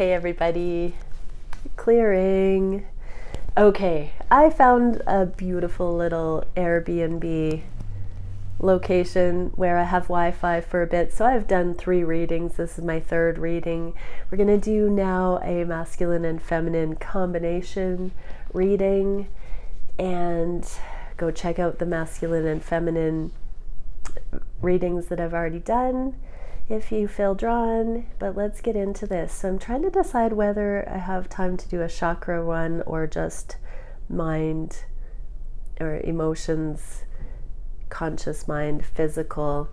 Hey everybody, clearing. Okay, I found a beautiful little Airbnb location where I have Wi-Fi for a bit. So I've done 3 readings. This is my 3rd reading. We're gonna do now a masculine and feminine combination reading, and go check out the masculine and feminine readings that I've already done if you feel drawn. But let's get into this. So I'm trying to decide whether I have time to do a chakra one or just mind or emotions, conscious mind, physical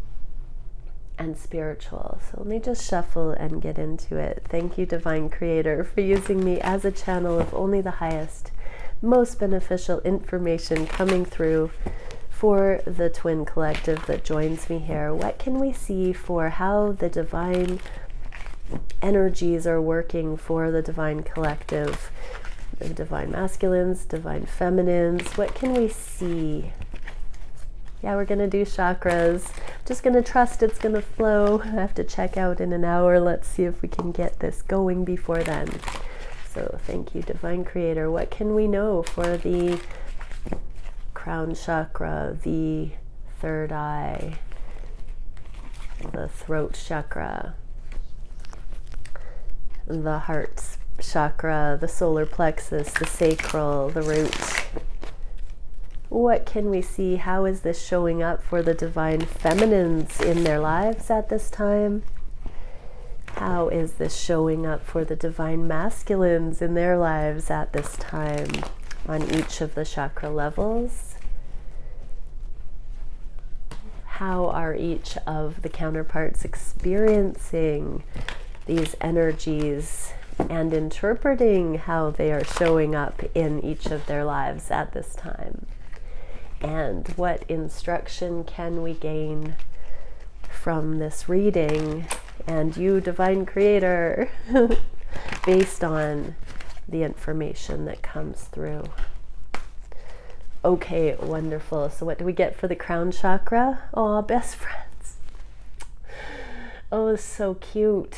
and spiritual. So let me just shuffle and get into it. Thank you, Divine Creator, for using me as a channel of only the highest, most beneficial information coming through for the twin collective that joins me here. What can we see for how the divine energies are working for the divine collective, the divine masculines, divine feminines? What can we see? Yeah, we're gonna do chakras. Just gonna trust it's gonna flow. I have to check out in an hour. Let's see if we can get this going before then. So thank you, Divine Creator. What can we know for the crown chakra, the third eye, the throat chakra, the heart chakra, the solar plexus, the sacral, the root? What can we see? How is this showing up for the divine feminines in their lives at this time? How is this showing up for the divine masculines in their lives at this time on each of the chakra levels? How are each of the counterparts experiencing these energies and interpreting how they are showing up in each of their lives at this time? And what instruction can we gain from this reading and you, Divine Creator, based on the information that comes through? Okay, wonderful. So what do we get for the crown chakra? Oh, best friends. Oh, so cute.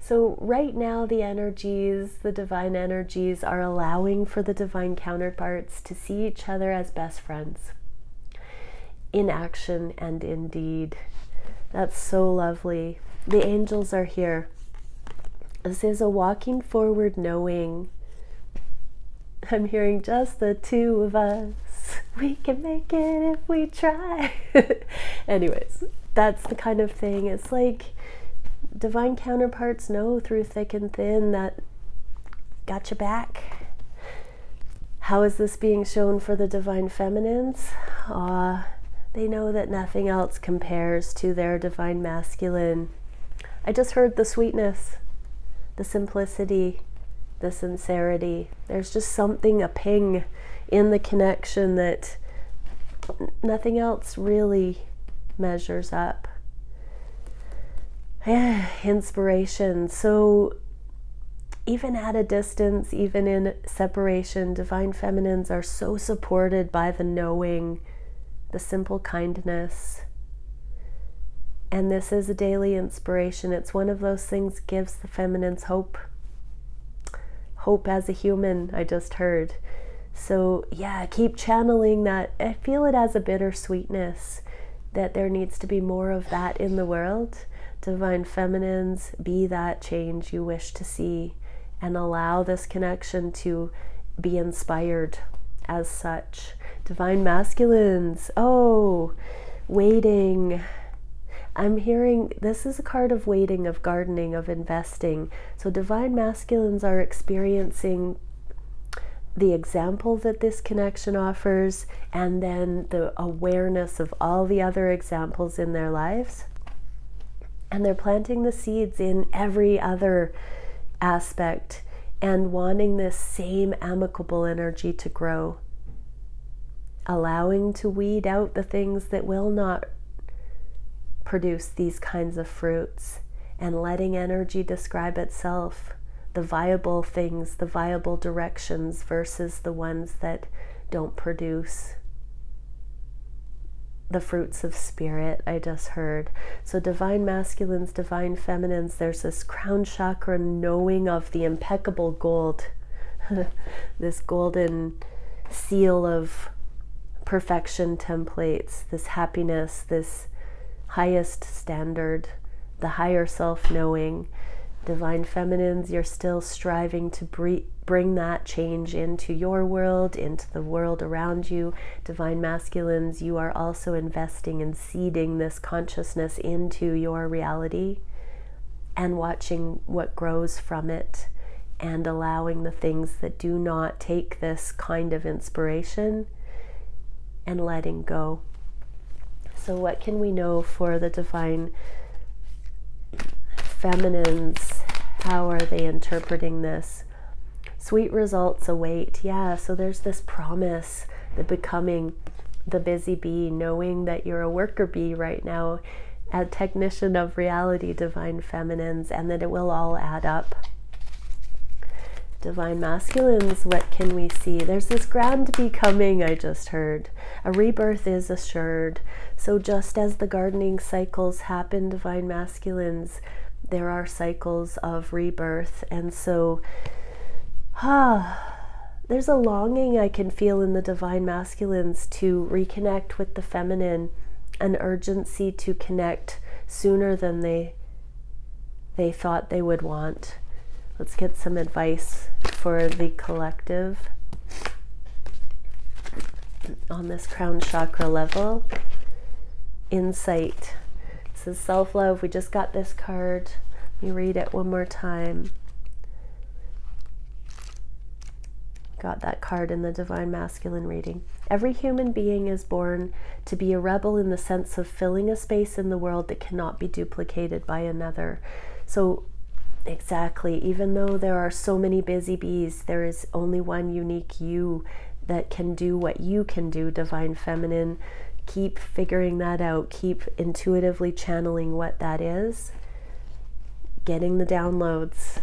So right now the energies, the divine energies, are allowing for the divine counterparts to see each other as best friends in action and in deed. That's so lovely. The angels are here. This is a walking forward knowing. I'm hearing just the 2 of us. We can make it if we try. Anyways, that's the kind of thing. It's like divine counterparts know through thick and thin that got your back. How is this being shown for the divine feminines? They know that nothing else compares to their divine masculine. I just heard the sweetness, the simplicity, the sincerity. There's just something, a ping in the connection that nothing else really measures up. Inspiration. So even at a distance, even in separation, divine feminines are so supported by the knowing, the simple kindness. And this is a daily inspiration. It's one of those things that gives the feminines hope. Hope as a human, I just heard. So yeah, keep channeling that. I feel it as a bittersweetness, that there needs to be more of that in the world. Divine feminines, be that change you wish to see, and allow this connection to be inspired as such. Divine masculines, oh, waiting. I'm hearing this is a card of waiting, of gardening, of investing. So divine masculines are experiencing the example that this connection offers, and then the awareness of all the other examples in their lives. And they're planting the seeds in every other aspect and wanting this same amicable energy to grow. Allowing to weed out the things that will not produce these kinds of fruits, and letting energy describe itself, the viable things, the viable directions versus the ones that don't produce. the fruits of spirit, I just heard. So divine masculines, divine feminines, there's this crown chakra knowing of the impeccable gold, this golden seal of perfection templates, this happiness, this highest standard, the higher self-knowing. Divine feminines, you're still striving to bring that change into your world, into the world around you. Divine masculines, you are also investing and seeding this consciousness into your reality and watching what grows from it and allowing the things that do not take this kind of inspiration and letting go. So what can we know for the divine feminines? How are they interpreting this? Sweet results await. Yeah, so there's this promise, the becoming the busy bee, knowing that you're a worker bee right now, a technician of reality, divine feminines, and that it will all add up. Divine masculines, what can we see? There's this grand becoming, I just heard. A rebirth is assured. So just as the gardening cycles happen, divine masculines, there are cycles of rebirth. And so there's a longing I can feel in the divine masculines to reconnect with the feminine, an urgency to connect sooner than they thought they would want. Let's get some advice for the collective on this crown chakra level. Insight. This is self-love. We just got this card. Let me read it one more time. Got that card in the divine masculine reading. Every human being is born to be a rebel in the sense of filling a space in the world that cannot be duplicated by another. So exactly, even though there are so many busy bees, there is only one unique you that can do what you can do, divine feminine. Keep figuring that out. Keep intuitively channeling what that is. Getting the downloads.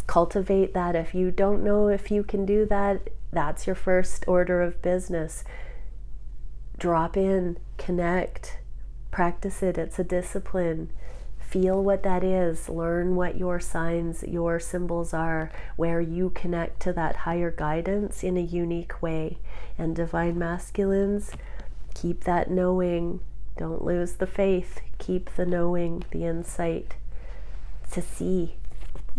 Cultivate that. If you don't know if you can do that, that's your first order of business. Drop in, connect, practice it. It's a discipline. Feel what that is. Learn what your signs, your symbols are, where you connect to that higher guidance in a unique way. And divine masculines, keep that knowing. Don't lose the faith. Keep the knowing, the insight to see.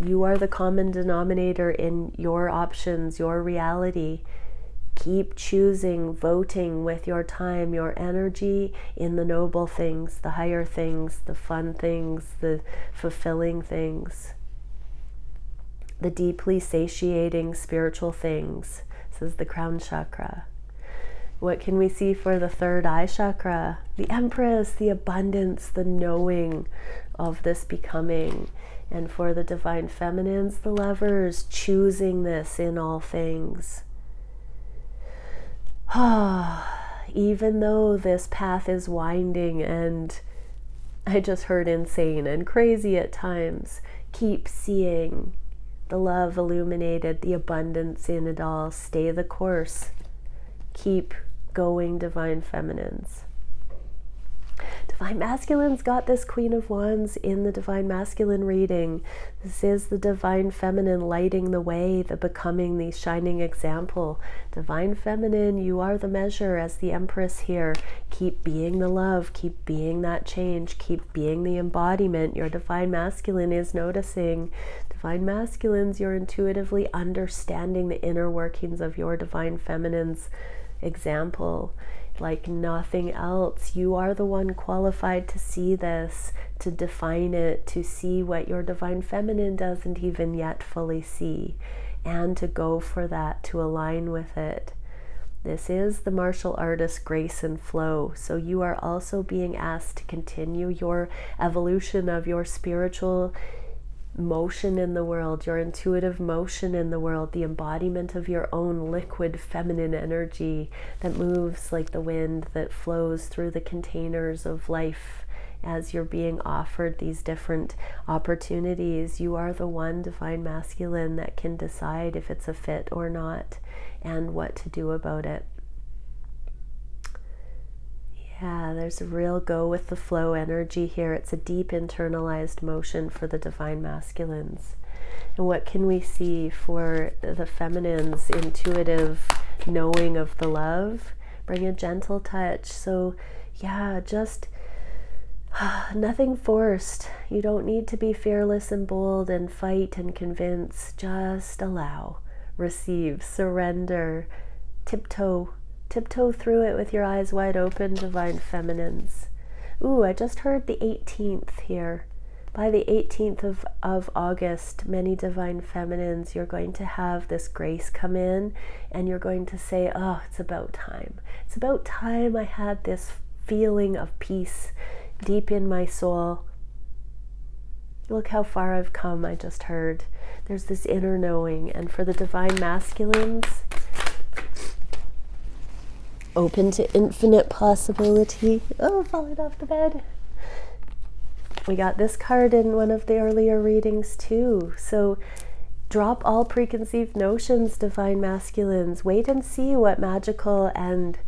You are the common denominator in your options, your reality. Keep choosing, voting with your time, your energy in the noble things, the higher things, the fun things, the fulfilling things, the deeply satiating spiritual things. This is the crown chakra. What can we see for the third eye chakra? The Empress, the abundance, the knowing of this becoming. And for the divine feminines, the Lovers, choosing this in all things. Even though this path is winding and I just heard insane and crazy at times, keep seeing the love illuminated, the abundance in it all. Stay the course. Keep going, divine feminines. Divine masculines got this Queen of Wands in the divine masculine reading. This is the divine feminine lighting the way, the becoming, the shining example. Divine feminine, you are the measure as the Empress here. Keep being the love, keep being that change, keep being the embodiment. Your divine masculine is noticing. Divine masculines, you're intuitively understanding the inner workings of your divine feminine's example. Like nothing else, you are the one qualified to see this, to define it, to see what your divine feminine doesn't even yet fully see, and to go for that, to align with it. This is the martial artist grace and flow. So you are also being asked to continue your evolution of your spiritual motion in the world, your intuitive motion in the world, the embodiment of your own liquid feminine energy that moves like the wind, that flows through the containers of life as you're being offered these different opportunities. You are the one divine masculine that can decide if it's a fit or not and what to do about it. Yeah, there's a real go with the flow energy here. It's a deep internalized motion for the divine masculines. And what can we see for the feminine's intuitive knowing of the love? Bring a gentle touch. So yeah, just nothing forced. You don't need to be fearless and bold and fight and convince. Just allow, receive, surrender, tiptoe through it with your eyes wide open, divine feminines. Ooh, I just heard the 18th here. By the 18th of August, many divine feminines, you're going to have this grace come in, and you're going to say, oh, it's about time. It's about time I had this feeling of peace deep in my soul. Look how far I've come, I just heard. There's this inner knowing. And for the divine masculines, open to infinite possibility. Oh, falling off the bed. We got this card in one of the earlier readings too. So drop all preconceived notions, divine masculines. Wait and see what magical and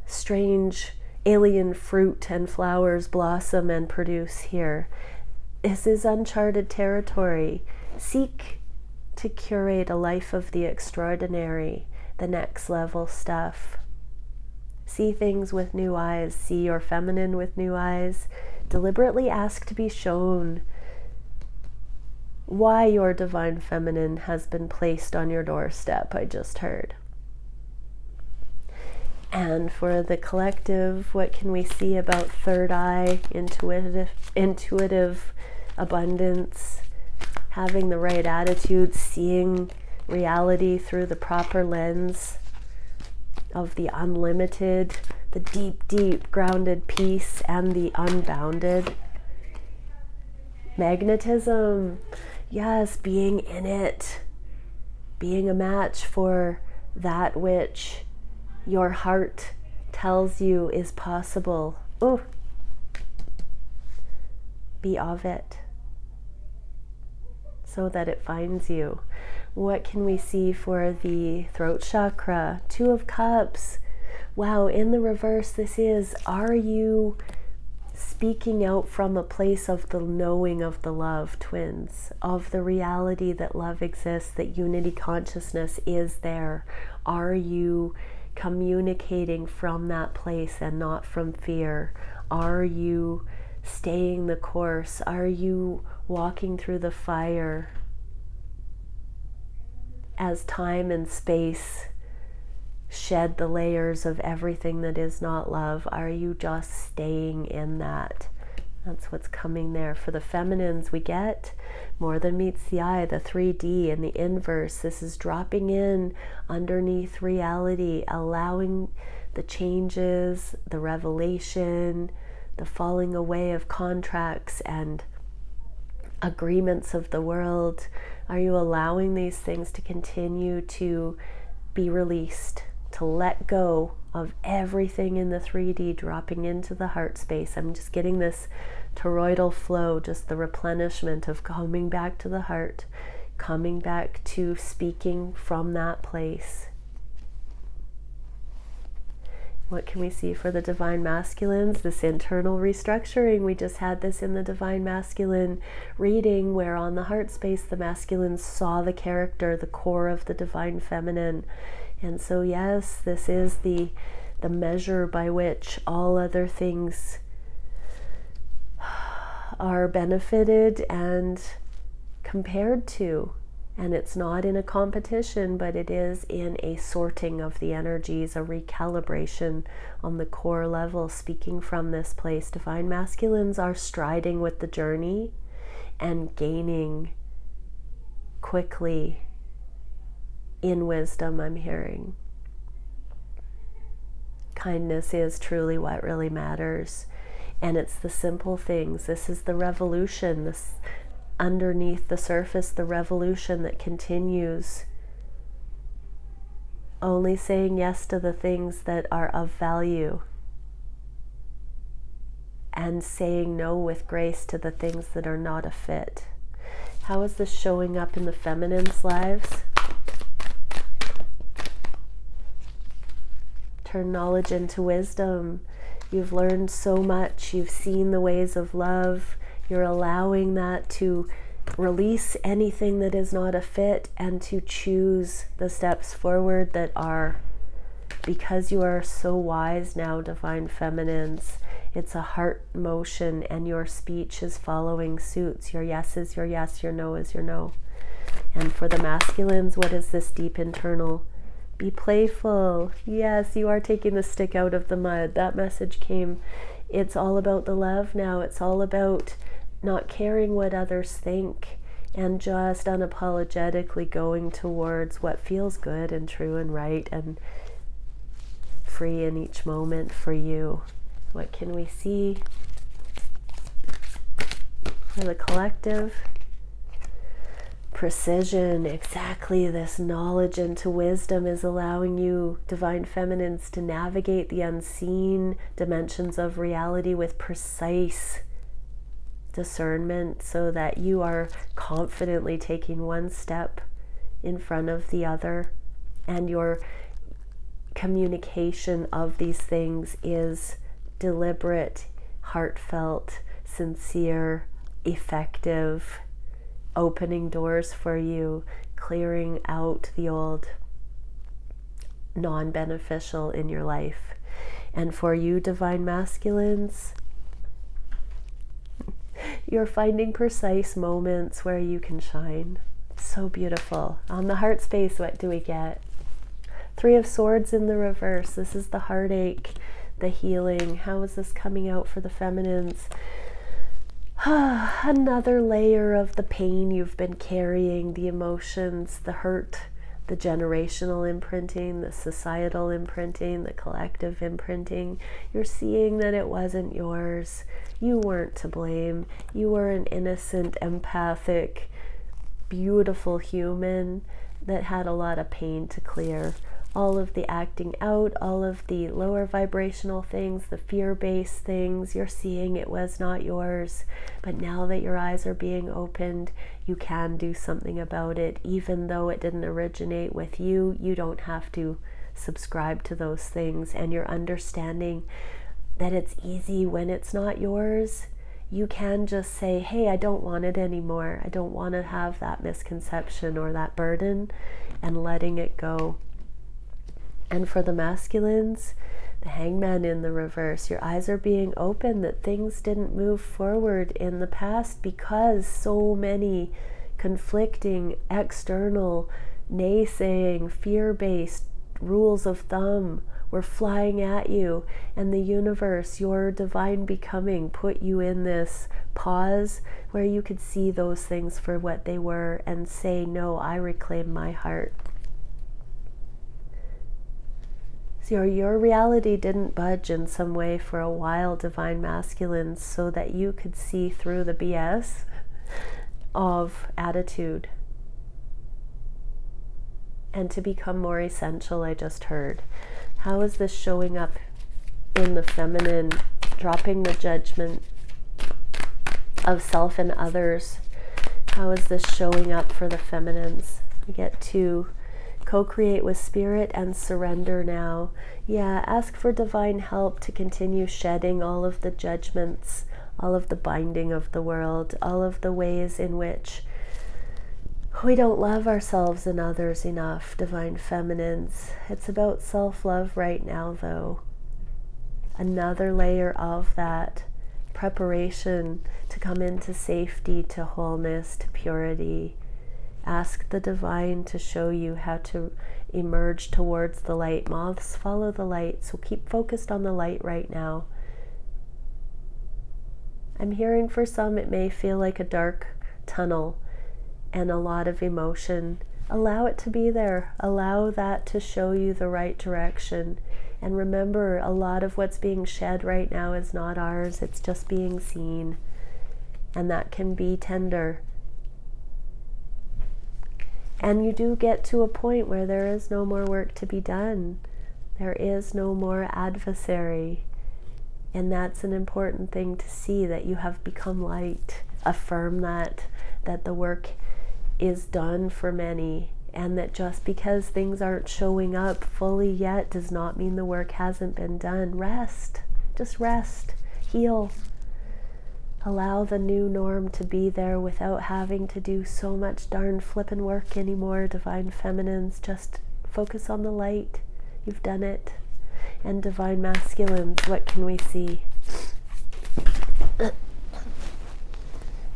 strange alien fruit and flowers blossom and produce here. This is uncharted territory. Seek to curate a life of the extraordinary, the next level stuff. See things with new eyes. See your feminine with new eyes. Deliberately ask to be shown why your divine feminine has been placed on your doorstep, I just heard. And for the collective, what can we see about third eye, intuitive abundance, having the right attitude, seeing reality through the proper lens of the unlimited, the deep, deep grounded peace, and the unbounded magnetism. Yes, being in it, being a match for that which your heart tells you is possible. Oh, be of it so that it finds you. What can we see for the throat chakra? 2 of Cups. Wow, in the reverse, this is, are you speaking out from a place of the knowing of the love, twins, of the reality that love exists, that unity consciousness is there? Are you communicating from that place and not from fear? Are you staying the course? Are you walking through the fire as time and space shed the layers of everything that is not love? Are you just staying in that? That's what's coming there. For the feminines, we get more than meets the eye, the 3D in the inverse. This is dropping in underneath reality, allowing the changes, the revelation, the falling away of contracts and agreements of the world. Are you allowing these things to continue to be released, to let go of everything in the 3D, dropping into the heart space? I'm just getting this toroidal flow, just the replenishment of coming back to the heart, coming back to speaking from that place. What can we see for the divine masculines? This internal restructuring. We just had this in the divine masculine reading, where on the heart space the masculines saw the character, the core of the divine feminine. And so yes, this is the measure by which all other things are benefited and compared to. And it's not in a competition, but it is in a sorting of the energies, a recalibration on the core level, speaking from this place. Divine masculines are striding with the journey and gaining quickly in wisdom, I'm hearing. Kindness is truly what really matters. And it's the simple things. This is the revolution, this underneath the surface, the revolution that continues. Only saying yes to the things that are of value, and saying no with grace to the things that are not a fit. How is this showing up in the feminine's lives? Turn knowledge into wisdom. You've learned so much. You've seen the ways of love. You're allowing that to release anything that is not a fit and to choose the steps forward that are. Because you are so wise now, Divine Feminines, it's a heart motion and your speech is following suit. Your yes is your yes, your no is your no. And for the masculines, what is this deep internal? Be playful. Yes, you are taking the stick out of the mud. That message came. It's all about the love now. It's all about not caring what others think and just unapologetically going towards what feels good and true and right and free in each moment for you. What can we see for the collective? Precision, exactly. This knowledge into wisdom is allowing you, Divine Feminines, to navigate the unseen dimensions of reality with precise discernment so that you are confidently taking one step in front of the other, and your communication of these things is deliberate, heartfelt, sincere, effective, opening doors for you, clearing out the old non-beneficial in your life. And for you, Divine Masculines, you're finding precise moments where you can shine. So beautiful. On the heart space, what do we get? Three of Swords in the reverse. This is the heartache, the healing. How is this coming out for the feminines? Another layer of the pain you've been carrying, the emotions, the hurt, the generational imprinting, the societal imprinting, the collective imprinting. You're seeing that it wasn't yours. You weren't to blame. You were an innocent, empathic, beautiful human that had a lot of pain to clear. All of the acting out, all of the lower vibrational things, the fear-based things, you're seeing it was not yours. But now that your eyes are being opened, you can do something about it. Even though it didn't originate with you, you don't have to subscribe to those things. And you're understanding that it's easy when it's not yours. You can just say, hey, I don't want it anymore. I don't want to have that misconception or that burden, and letting it go. And for the masculines, the Hangman in the reverse, your eyes are being open that things didn't move forward in the past because so many conflicting, external, naysaying, fear-based rules of thumb were flying at you. And the universe, your divine becoming, put you in this pause where you could see those things for what they were and say, no, I reclaim my heart. Your reality didn't budge in some way for a while, Divine Masculines, so that you could see through the BS of attitude and to become more essential. I just heard. How is this showing up in the feminine, dropping the judgment of self and others? How is this showing up for the feminines? We get to co-create with spirit and surrender now. Yeah, ask for divine help to continue shedding all of the judgments, all of the binding of the world, all of the ways in which we don't love ourselves and others enough, Divine Feminines. It's about self-love right now, though. Another layer of that preparation to come into safety, to wholeness, to purity. Ask the divine to show you how to emerge towards the light. Moths follow the light, so keep focused on the light right now. I'm hearing for some it may feel like a dark tunnel and a lot of emotion. Allow it to be there. Allow that to show you the right direction. And remember, a lot of what's being shed right now is not ours. It's just being seen. And that can be tender. And you do get to a point where there is no more work to be done. There is no more adversary. And that's an important thing to see, that you have become light. Affirm that the work is done for many, and that just because things aren't showing up fully yet does not mean the work hasn't been done. Rest. Just rest, heal. Allow the new norm to be there without having to do so much darn flippin' work anymore, Divine Feminines. Just focus on the light. You've done it. And Divine Masculines, what can we see?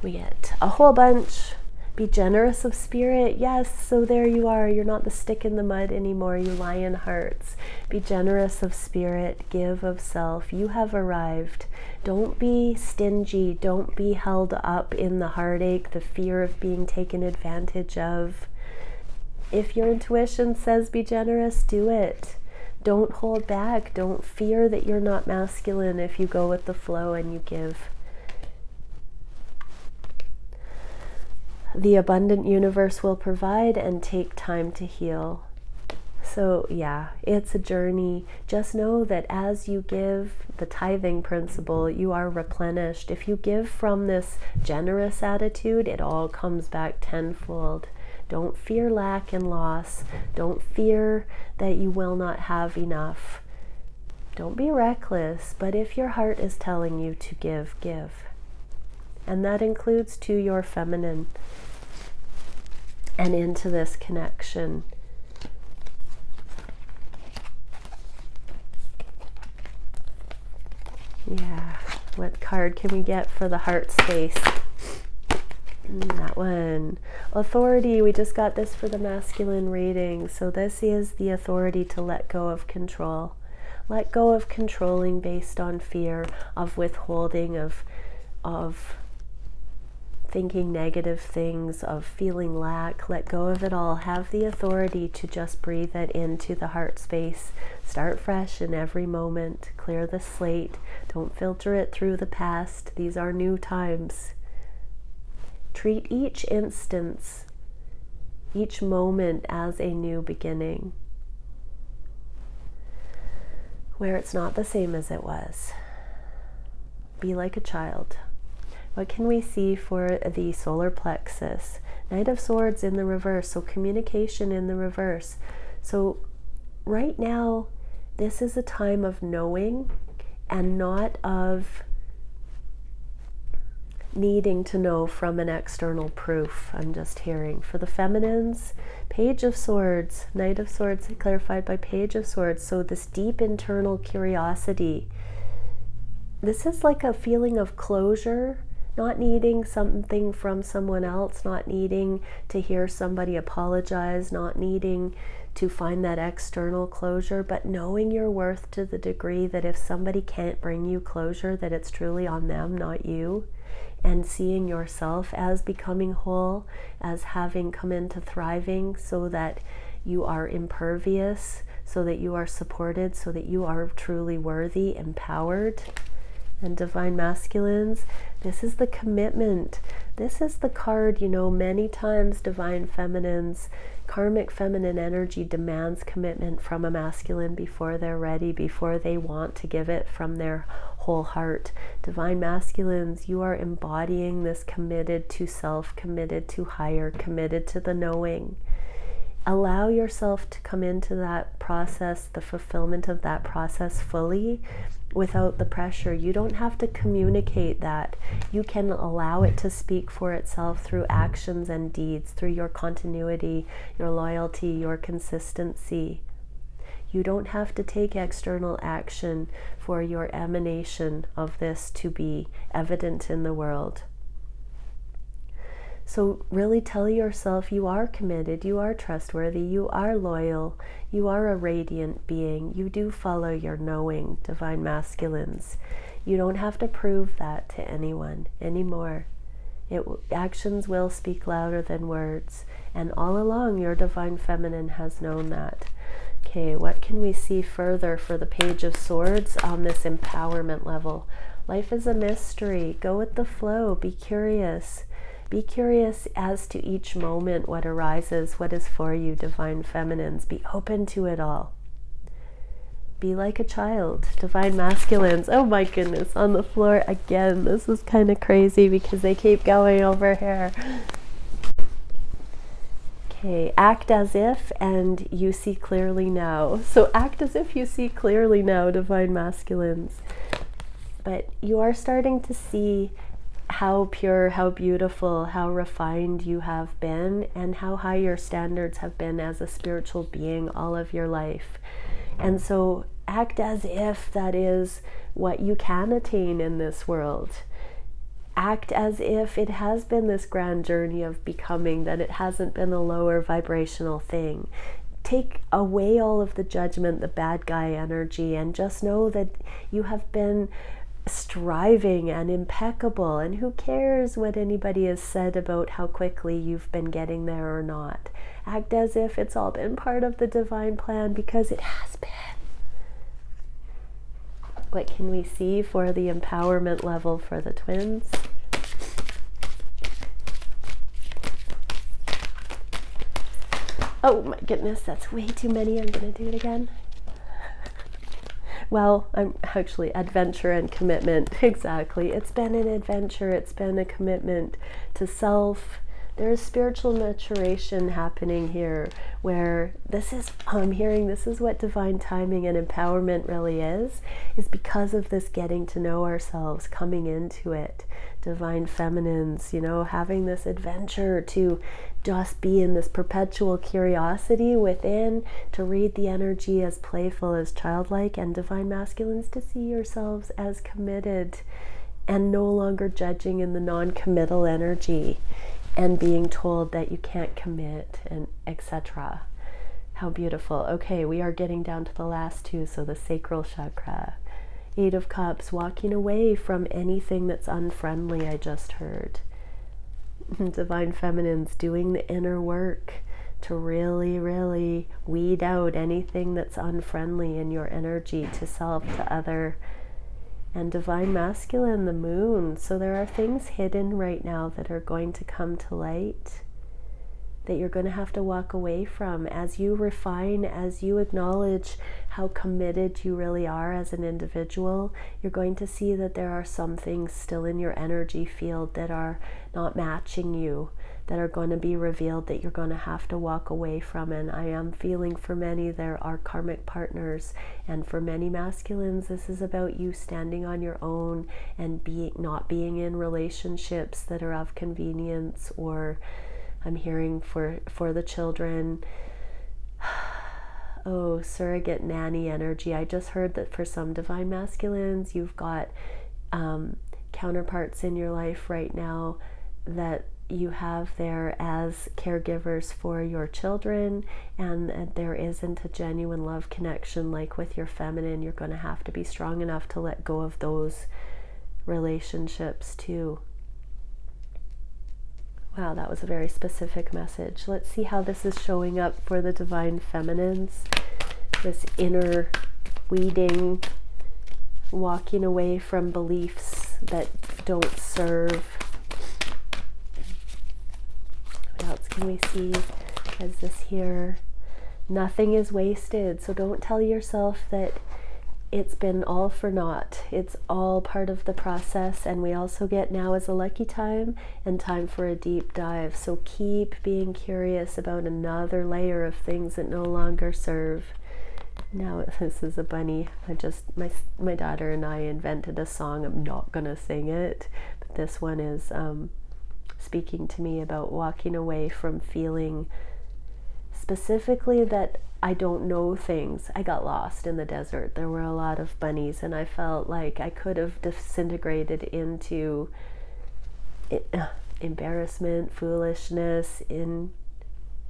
We get a whole bunch. Be generous of spirit. Yes, so there you are. You're not the stick in the mud anymore, you lion hearts. Be generous of spirit. Give of self. You have arrived. Don't be stingy. Don't be held up in the heartache, the fear of being taken advantage of. If your intuition says be generous, do it. Don't hold back. Don't fear that you're not masculine if you go with the flow and you give. The abundant universe will provide and take time to heal. So yeah, it's a journey. Just know that as you give, the tithing principle, you are replenished. If you give from this generous attitude, it all comes back tenfold. Don't fear lack and loss. Don't fear that you will not have enough. Don't be reckless, but if your heart is telling you to give, give. And that includes to your feminine and into this connection. Yeah, what card can we get for the heart space? That one. Authority, we just got this for the masculine reading. So this is the authority to let go of control. Let go of controlling based on fear, of withholding, of thinking negative things, of feeling lack. Let go of it all. Have the authority to just breathe it into the heart space. Start fresh in every moment. Clear the slate. Don't filter it through the past. These are new times. Treat each instance, each moment as a new beginning, where it's not the same as it was. Be like a child. What can we see for the solar plexus? Knight of Swords in the reverse, so communication in the reverse. So right now, this is a time of knowing and not of needing to know from an external proof. I'm just hearing. For the feminines, Page of Swords, Knight of Swords clarified by Page of Swords. So this deep internal curiosity. This is like a feeling of closure, not needing something from someone else, not needing to hear somebody apologize, not needing to find that external closure, but knowing your worth to the degree that if somebody can't bring you closure, that it's truly on them, not you. And seeing yourself as becoming whole, as having come into thriving, so that you are impervious, so that you are supported, so that you are truly worthy, empowered. And Divine Masculines, this is the commitment. This is the card, you know, many times Divine Feminines, karmic feminine energy demands commitment from a masculine before they're ready, before they want to give it from their whole heart. Divine Masculines, you are embodying this committed to self, committed to higher, committed to the knowing. Allow yourself to come into that process, the fulfillment of that process fully, without the pressure. You don't have to communicate that. You can allow it to speak for itself through actions and deeds, through your continuity, your loyalty, your consistency. You don't have to take external action for your emanation of this to be evident in the world. So really tell yourself you are committed, you are trustworthy, you are loyal, you are a radiant being, you do follow your knowing, Divine Masculines. You don't have to prove that to anyone anymore. Actions will speak louder than words, and all along your Divine Feminine has known that. Okay, what can we see further for the Page of Swords on this empowerment level? Life is a mystery. Go with the flow. Be curious. Be curious as to each moment, what arises, what is for you, Divine Feminines. Be open to it all. Be like a child, Divine Masculines. Oh my goodness, on the floor again. This is kind of crazy because they keep going over here. Okay, act as if and you see clearly now. So act as if you see clearly now, Divine Masculines. but you are starting to see how pure, how beautiful, how refined you have been, and how high your standards have been as a spiritual being all of your life. And so act as if that is what you can attain in this world. Act as if it has been this grand journey of becoming, that it hasn't been a lower vibrational thing. Take away all of the judgment, the bad guy energy, and just know that you have been striving and impeccable, and who cares what anybody has said about how quickly you've been getting there or not. Act as if it's all been part of the divine plan, because it has been. What can we see for the empowerment level for the twins? Oh my goodness, that's way too many. I'm going to do it again. Well, I'm actually adventure and commitment. Exactly. It's been an adventure. It's been a commitment to self. There's spiritual maturation happening here, where I'm hearing this is what divine timing and empowerment really is because of this getting to know ourselves, coming into it. Divine feminines, having this adventure to just be in this perpetual curiosity within, to read the energy as playful, as childlike, and divine masculines to see yourselves as committed and no longer judging in the non-committal energy and being told that you can't commit, and etc. How beautiful. Okay, we are getting down to the last two, so the sacral chakra. 8 of Cups, walking away from anything that's unfriendly, I just heard. Divine feminines doing the inner work to really, really weed out anything that's unfriendly in your energy, to self, to other. And divine masculine, the moon. So there are things hidden right now that are going to come to light, that you're going to have to walk away from as you refine, as you acknowledge how committed you really are as an individual. You're going to see that there are some things still in your energy field that are not matching you, that are going to be revealed, that you're going to have to walk away from. And I am feeling for many there are karmic partners, and for many masculines this is about you standing on your own and not being in relationships that are of convenience, or I'm hearing for the children, oh, surrogate nanny energy. I just heard that for some divine masculines, you've got counterparts in your life right now that you have there as caregivers for your children, and that there isn't a genuine love connection like with your feminine. You're going to have to be strong enough to let go of those relationships too. Wow, that was a very specific message. Let's see how this is showing up for the divine feminines. This inner weeding, walking away from beliefs that don't serve. What else can we see? As this here, nothing is wasted. So don't tell yourself that it's been all for naught. It's all part of the process, and we also get now as a lucky time and time for a deep dive. So keep being curious about another layer of things that no longer serve. Now this is a bunny. My daughter and I invented a song. I'm not gonna sing it, but this one is speaking to me about walking away from feeling specifically that I don't know things. I got lost in the desert. There were a lot of bunnies, and I felt like I could have disintegrated into embarrassment, foolishness,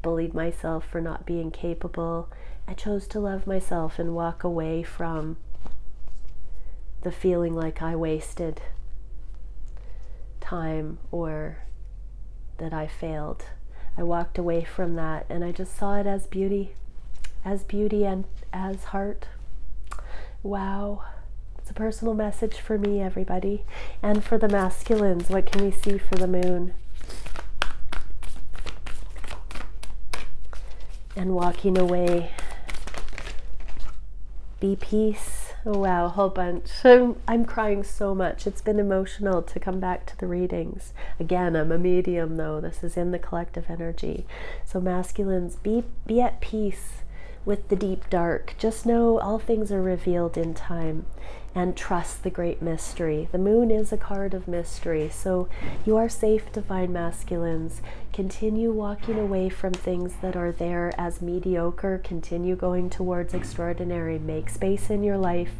bullied myself for not being capable. I chose to love myself and walk away from the feeling like I wasted time or that I failed. I walked away from that, and I just saw it as beauty and as heart. Wow. It's a personal message for me, everybody. And for the masculines, what can we see for the moon? And walking away. Be peace. Oh wow, a whole bunch. I'm crying so much. It's been emotional to come back to the readings. Again, I'm a medium though. This is in the collective energy. So masculines, be at peace with the deep dark. Just know all things are revealed in time, and trust the great mystery. The moon is a card of mystery, so you are safe, divine masculines. Continue walking away from things that are there as mediocre. Continue going towards extraordinary. Make space in your life.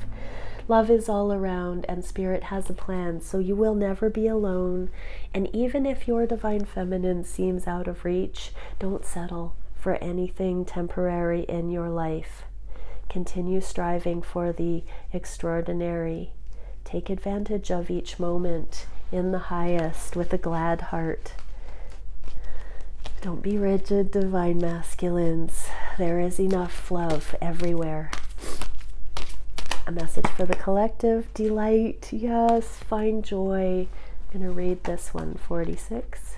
Love is all around, and Spirit has a plan, so you will never be alone. And even if your divine feminine seems out of reach, don't settle for anything temporary in your life. Continue striving for the extraordinary. Take advantage of each moment in the highest with a glad heart. Don't be rigid, divine masculines. There is enough love everywhere. A message for the collective. Delight. Yes, find joy. I'm going to read this one, 46.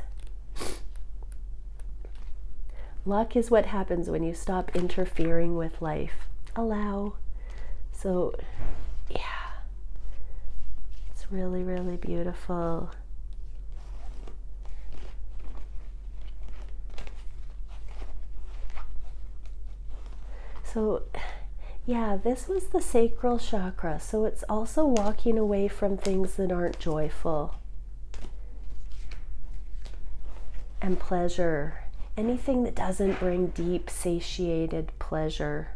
Luck is what happens when you stop interfering with life. Allow. So, yeah. It's really, really beautiful. So, yeah, this was the sacral chakra, so it's also walking away from things that aren't joyful. And pleasure. Anything that doesn't bring deep, satiated pleasure.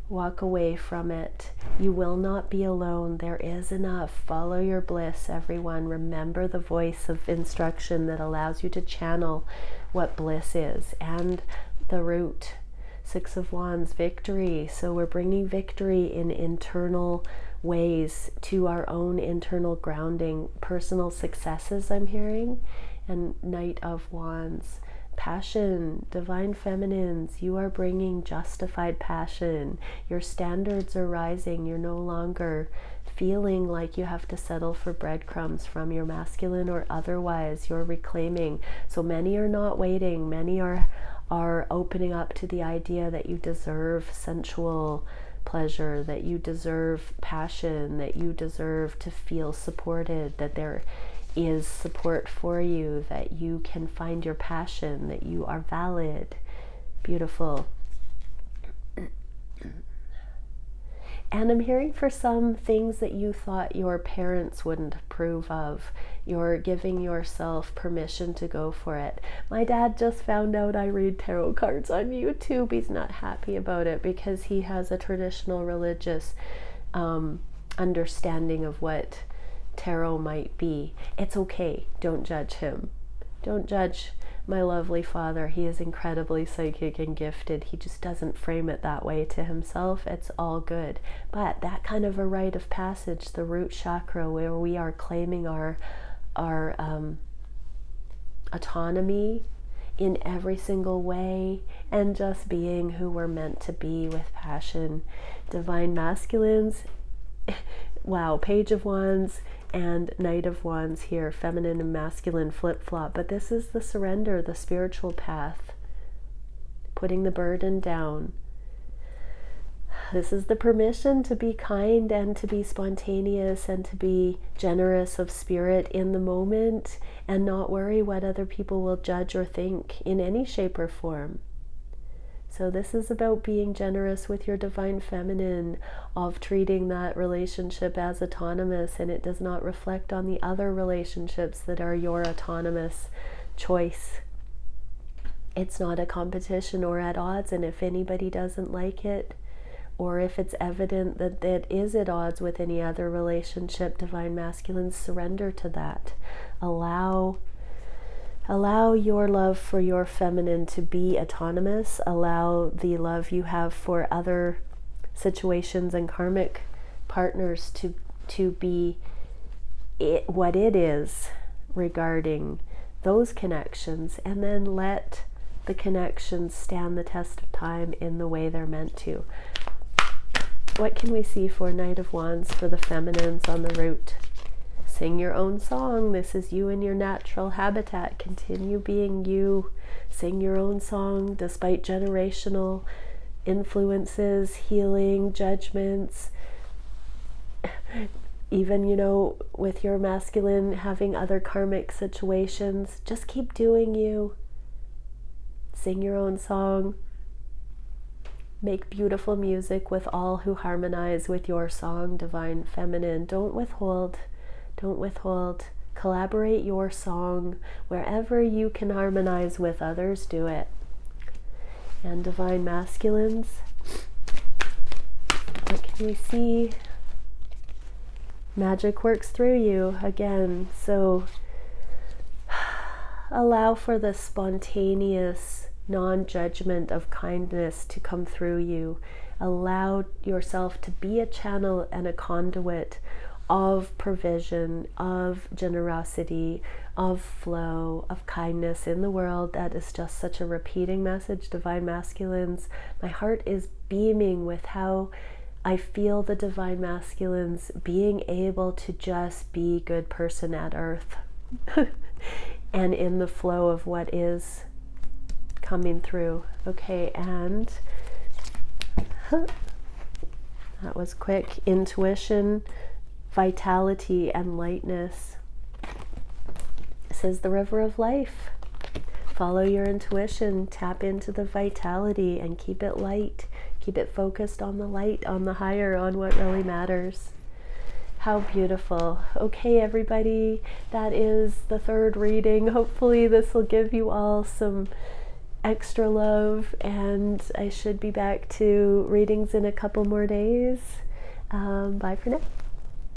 Walk away from it. You will not be alone. There is enough. Follow your bliss, everyone. Remember the voice of instruction that allows you to channel what bliss is. And the root. 6 of Wands, victory. So we're bringing victory in internal ways to our own internal grounding. Personal successes, I'm hearing. And Knight of Wands, passion. Divine feminines, you are bringing justified passion. Your standards are rising. You're no longer feeling like you have to settle for breadcrumbs from your masculine or otherwise. You're reclaiming. So many are not waiting. Many are opening up to the idea that you deserve sensual pleasure, that you deserve passion, that you deserve to feel supported, that there is support for you, that you can find your passion, that you are valid. Beautiful. And I'm hearing for some things that you thought your parents wouldn't approve of. You're giving yourself permission to go for it. My dad just found out I read tarot cards on YouTube. He's not happy about it because he has a traditional religious understanding of what tarot might be. It's okay. Don't judge him. Don't judge my lovely father. He is incredibly psychic and gifted. He just doesn't frame it that way to himself. It's all good. But that kind of a rite of passage, the root chakra, where we are claiming our autonomy in every single way and just being who we're meant to be with passion. Divine masculines, wow, Page of Wands and Knight of Wands here, feminine and masculine flip-flop. But this is the surrender, the spiritual path, putting the burden down. This is the permission to be kind and to be spontaneous and to be generous of spirit in the moment and not worry what other people will judge or think in any shape or form. So this is about being generous with your divine feminine, of treating that relationship as autonomous, and it does not reflect on the other relationships that are your autonomous choice. It's not a competition or at odds, and if anybody doesn't like it, or if it's evident that it is at odds with any other relationship, divine masculines, surrender to that. Allow your love for your feminine to be autonomous. Allow the love you have for other situations and karmic partners to be what it is regarding those connections, and then let the connections stand the test of time in the way they're meant to. What can we see for Knight of Wands for the feminines on the root? Sing your own song. This is you in your natural habitat. Continue being you. Sing your own song despite generational influences, healing, judgments. Even, with your masculine having other karmic situations, just keep doing you. Sing your own song. Make beautiful music with all who harmonize with your song, Divine Feminine. Don't withhold. Don't withhold. Collaborate your song. Wherever you can harmonize with others, do it. And Divine Masculines, what can we see? Magic works through you again. So allow for the spontaneous non-judgment of kindness to come through you. Allow yourself to be a channel and a conduit of provision, of generosity, of flow, of kindness in the world. That is just such a repeating message, Divine Masculines. My heart is beaming with how I feel the Divine Masculines being able to just be good person at earth and in the flow of what is coming through. Okay, and that was quick. Intuition, vitality, and lightness. This is the river of life. Follow your intuition, tap into the vitality, and keep it light. Keep it focused on the light, on the higher, on what really matters. How beautiful. Okay, everybody, that is the third reading. Hopefully this will give you all some extra love, and I should be back to readings in a couple more days. Bye for now.